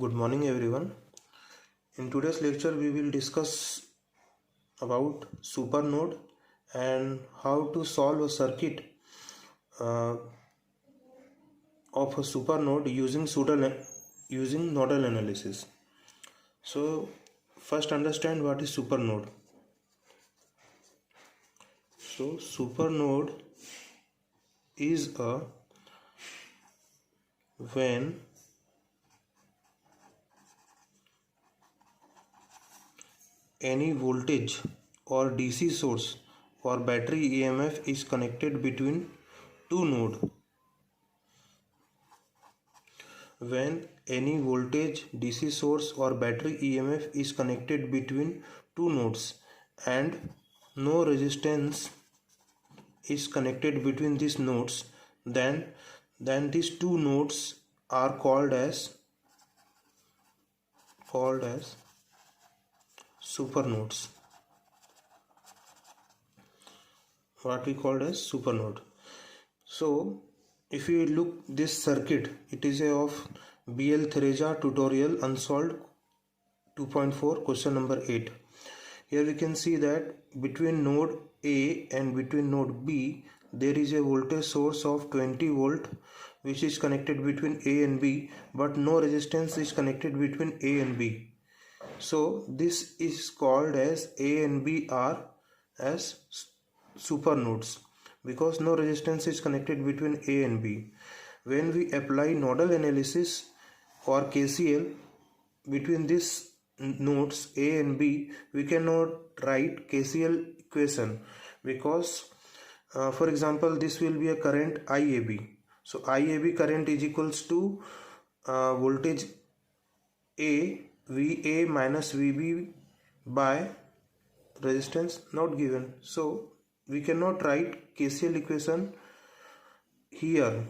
Good morning everyone. In today's lecture we will discuss about supernode and how to solve a circuit uh, of a supernode using nodal analysis. So first understand what is supernode. So supernode is when any voltage or DC source or battery EMF is connected between two nodes. When any voltage, DC source or battery EMF is connected between two nodes and no resistance is connected between these nodes, then these two nodes are called as supernodes. What we called as supernode. So if you look this circuit, it is of BL Theresia tutorial unsolved 2.4 question number 8. Here we can see that between node A and between node B there is a voltage source of 20 volt which is connected between A and B, but no resistance is connected between A and B. So this is called as A and B are as supernodes because no resistance is connected between A and B. When we apply nodal analysis or KCL between these nodes A and B, we cannot write KCL equation because for example this will be a current IAB. So IAB current is equals to voltage A VA minus VB by resistance not given. So we cannot write KCL equation here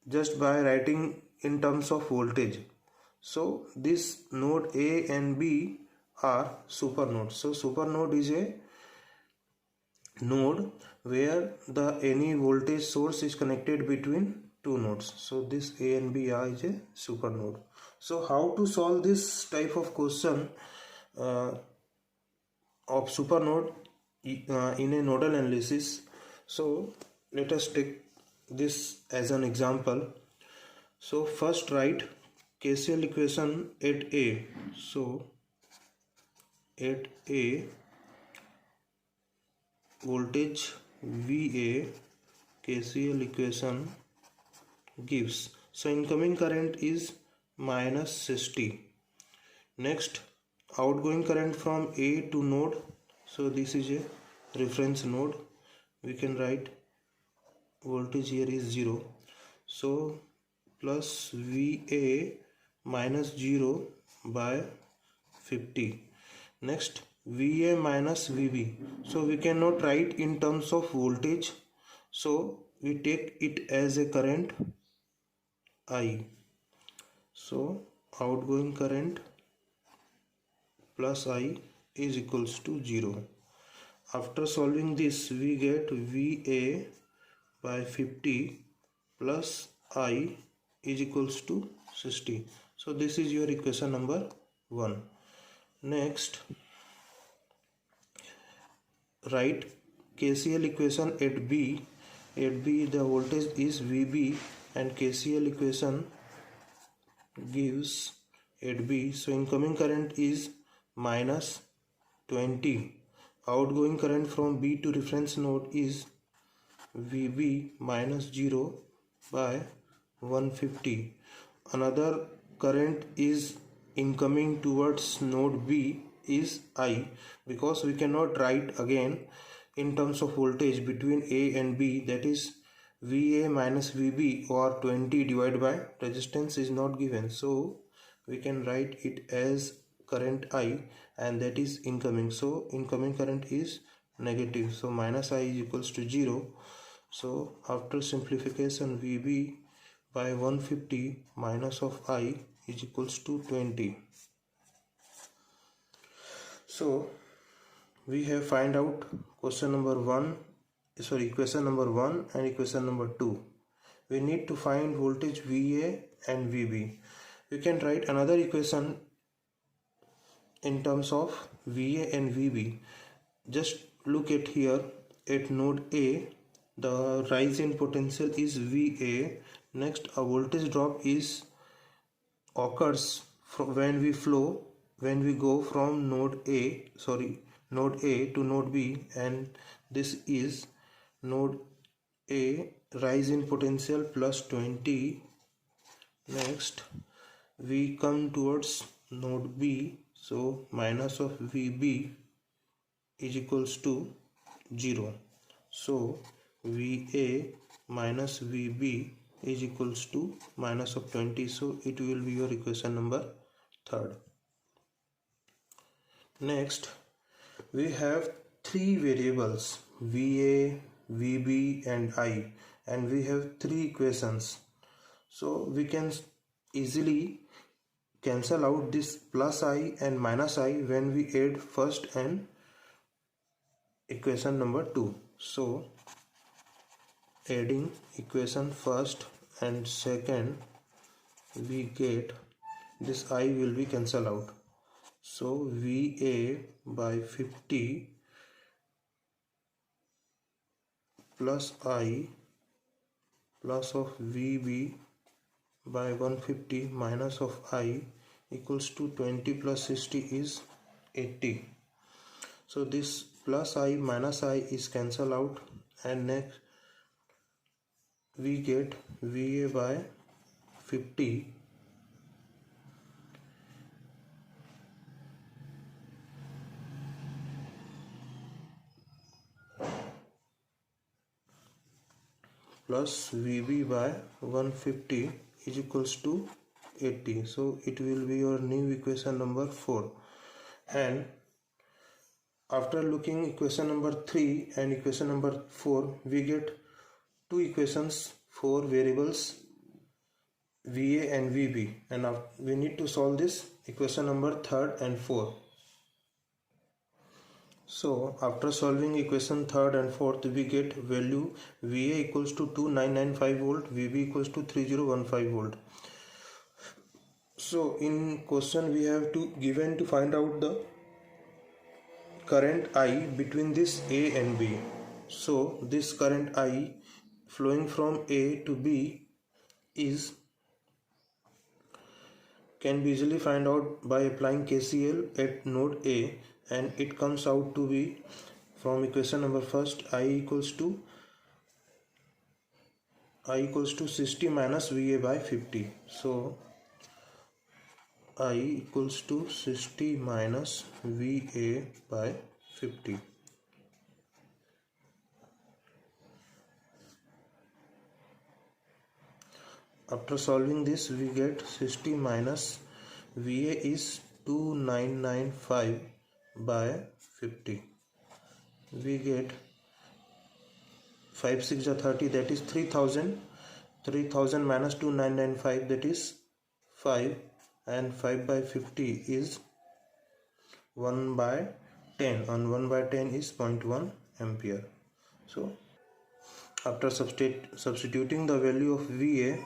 just by writing in terms of voltage. So this node A and B are supernodes. So supernode is a node where any voltage source is connected between two nodes. So this A and B are is a supernode. So how to solve this type of question of supernode in a nodal analysis? So let us take this as an example. So first write KCL equation at A. So at A voltage VA KCL equation gives, so incoming current is minus 60. Next outgoing current from A to node, so this is a reference node, we can write voltage here is 0, so plus VA minus 0 by 50. Next VA minus VB, so we cannot write in terms of voltage, so we take it as a current I. So outgoing current plus I is equals to 0. After solving this we get VA by 50 plus I is equals to 60. So this is your equation number 1. Next write KCL equation at B. At B the voltage is VB and KCL equation gives at B, so incoming current is minus 20. Outgoing current from B to reference node is VB minus 0 by 150. Another current is incoming towards node B is I, because we cannot write again in terms of voltage between A and B, that is VA minus VB or 20 divided by resistance is not given, so we can write it as current I and that is incoming, so incoming current is negative, so minus I is equals to 0. So after simplification VB by 150 minus of I is equals to 20. So we have find out equation number 1 and equation number 2. We need to find voltage VA and VB. we can write another equation in terms of VA and VB. Just look at here at node A, the rise in potential is VA. Next, a voltage drop occurs when we go from node A to node B, and this is node A rise in potential plus 20. Next, we come towards node B, so minus of VB is equals to 0. So VA minus VB is equals to minus of 20. So it will be your equation number 3. Next, we have three variables VA, VB and I, and we have three equations. So we can easily cancel out this plus I and minus I when we add first and equation number 2. So adding equation first and second, we get this I will be cancelled out. So VA by 50 plus I plus of VB by 150 minus of I equals to 20 plus 60 is 80. So this plus I minus I is cancelled out, and next we get VA by 50 plus VB by 150 is equals to 80. So it will be your new equation number 4. And after looking equation number 3 and equation number 4, we get two equations for variables VA and VB, and we need to solve this equation number 3rd and 4th. So after solving equation 3rd and 4th, we get value VA equals to 2995 volt, VB equals to 3015 volt. So in question we have given to find out the current I between this A and B. So this current I flowing from A to B can be easily find out by applying KCL at node A, and it comes out to be from equation number first I equals to 60 minus VA by 50. So I equals to 60 minus VA by 50. After solving this, we get 60 minus VA is 2995 by 50. We get 5 6 are 30, that is 3000. 3000 minus 2995, that is 5, and 5 by 50 is 1 by 10, and 1 by 10 is 0.1 ampere. So after substituting the value of VA,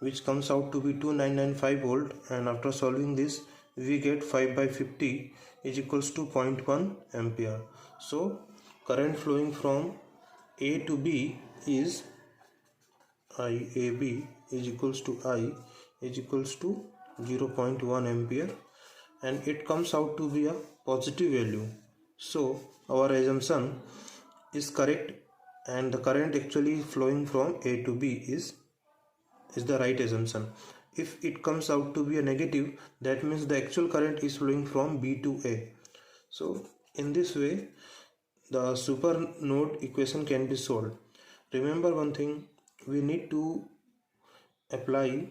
which comes out to be 2995 volt, and after solving this we get 5 by 50 is equals to 0.1 ampere. So current flowing from A to B is IAB is equals to 0.1 ampere, and it comes out to be a positive value. So our assumption is correct, and the current actually flowing from A to B is the right assumption. If it comes out to be a negative, that means the actual current is flowing from B to A. So in this way the super node equation can be solved. Remember one thing, we need to apply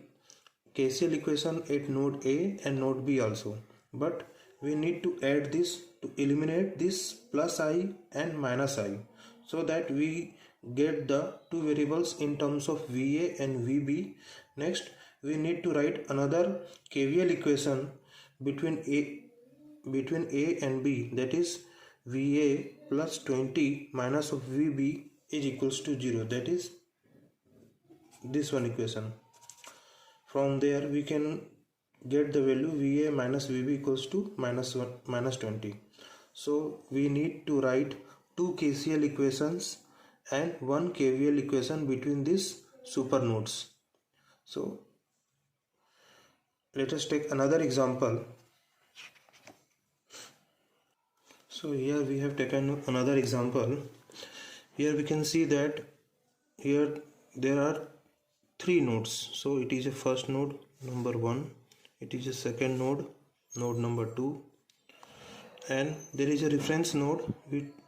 KCL equation at node A and node B also, but we need to add this to eliminate this plus I and minus I, so that we get the two variables in terms of VA and VB. Next, we need to write another KVL equation between A and B, that is VA plus 20 minus of VB is equals to 0, that is this one equation. From there we can get the value VA minus VB equals to minus 20. So we need to write two KCL equations and one KVL equation between these super nodes. So let us take another example. So here we have taken another example. Here we can see that here there are three nodes. So it is a first node number 1, it is a second node number 2, and there is a reference node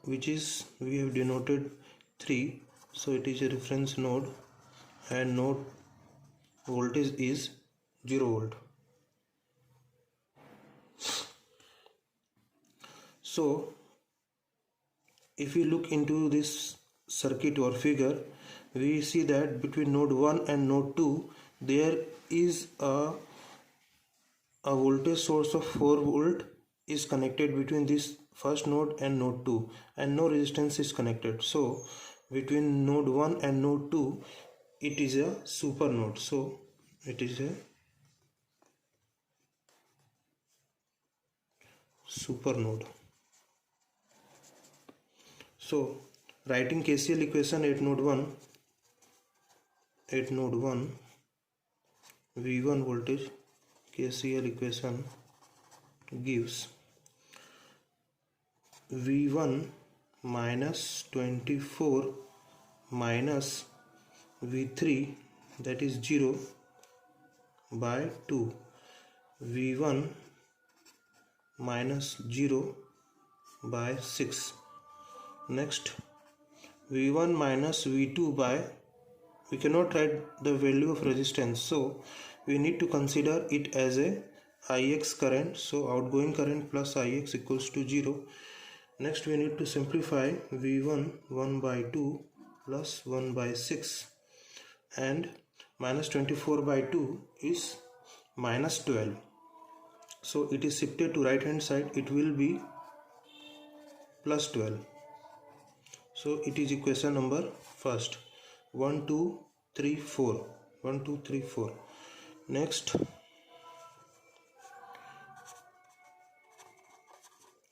which is we have denoted 3. So it is a reference node and node voltage is 0 volt. So if we look into this circuit or figure, we see that between node 1 and node 2 there is a voltage source of 4 volt is connected between this first node and node 2, and no resistance is connected. So between node 1 and node 2 it is a super node. So it is a super node. So writing KCL equation at node 1, V1 voltage KCL equation gives V1 minus 24 minus V3, that is 0 by 2, V1 minus 0 by 6. Next, V1 minus V2 by, we cannot write the value of resistance, so we need to consider it as a IX current. So outgoing current plus IX equals to 0. Next we need to simplify V1 1 by 2 plus 1 by 6, and minus 24 by 2 is minus 12. So it is shifted to right hand side, it will be plus 12. So it is equation number first. 1 2 3 4, 1 2 3 4. Next,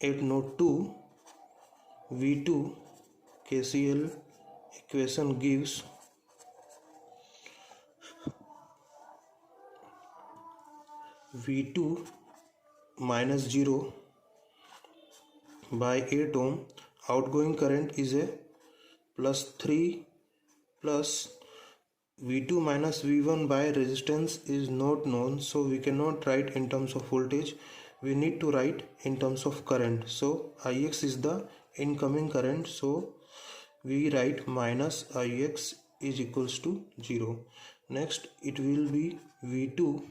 at node 2, V2 KCL equation gives V2 minus 0 by 8 ohm. Outgoing current is a plus 3 plus V2 minus V1 by resistance is not known, so we cannot write in terms of voltage, we need to write in terms of current. So Ix is the incoming current, so we write minus Ix is equals to 0. Next it will be V2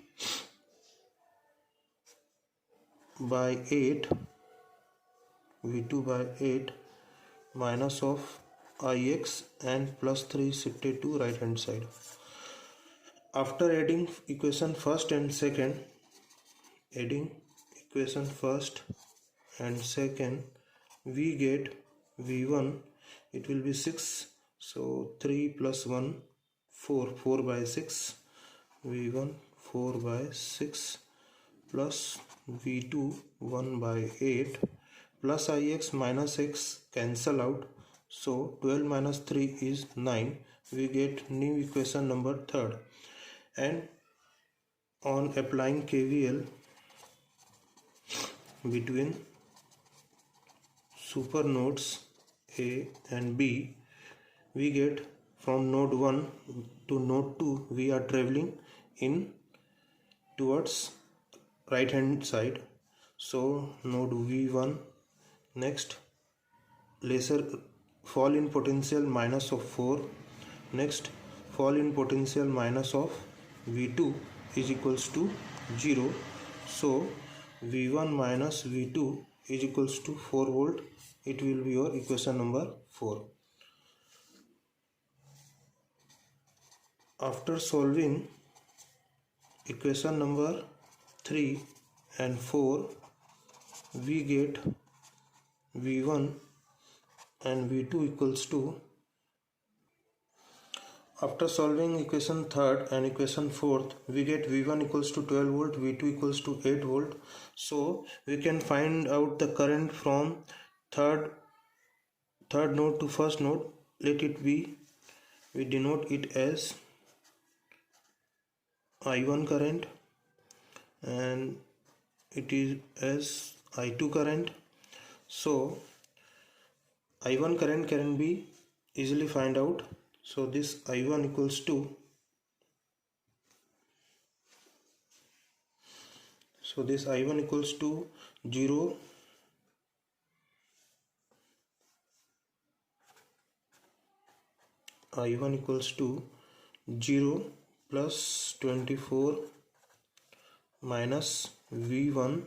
by 8, V2 by 8 minus of Ix and plus 3 shifted to right hand side. After adding equation first and second, we get V1, it will be 6, so 3 plus 1 4 by 6, V1 4 by 6 plus V2 1 by 8 plus Ix minus X cancel out, so 12 minus 3 is 9. We get new equation number third, and on applying KVL between super nodes A and B, we get from node 1 to node 2 we are traveling in towards right hand side. So node V1, next lesser fall in potential minus of 4, next fall in potential minus of V2 is equals to 0. So V1 minus V2 is equals to 4 volt. It will be your equation number 4. After solving equation number 3 and 4, we get V1 and V2 equals to After solving equation 3rd and equation 4th, we get V1 equals to 12 volt, V2 equals to 8 volt. So we can find out the current from third node to first node. Let it be, we denote it as I1 current, and it is as I2 current. So I1 current can be easily find out. So this I1 equals to, so this I1 equals to 0 I1 equals to 0 plus 24 minus V1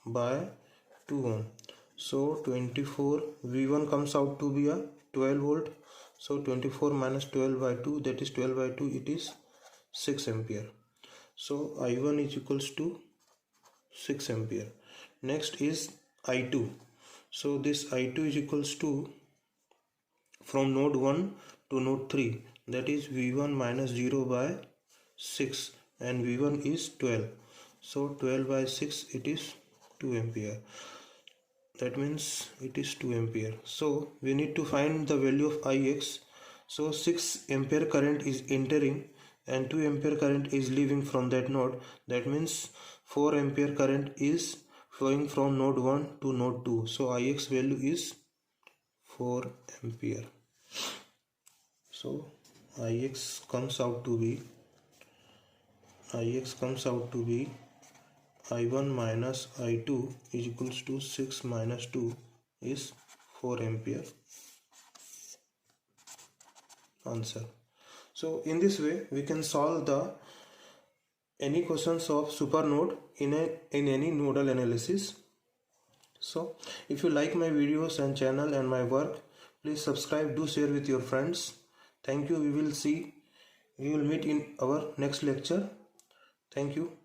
by 2 ohm. So 24 V1 comes out to be a 12 volt. So 24 minus 12 by 2, that is 12 by 2, it is 6 ampere. So I1 is equals to 6 ampere. Next is I2. So this I2 is equals to, from node 1 to node 3, that is V1 minus 0 by 6, and V1 is 12. So 12 by 6, it is 2 ampere. That means it is 2 ampere. So we need to find the value of Ix. So 6 ampere current is entering and 2 ampere current is leaving from that node. That means 4 ampere current is flowing from node 1 to node 2. So Ix value is 4 ampere. So Ix comes out to be I1 minus I2 is equals to 6 minus 2 is 4 ampere. Answer. So in this way we can solve the any questions of supernode in any nodal analysis. So if you like my videos and channel and my work, please subscribe, do share with your friends. Thank you. We will meet in our next lecture. Thank you.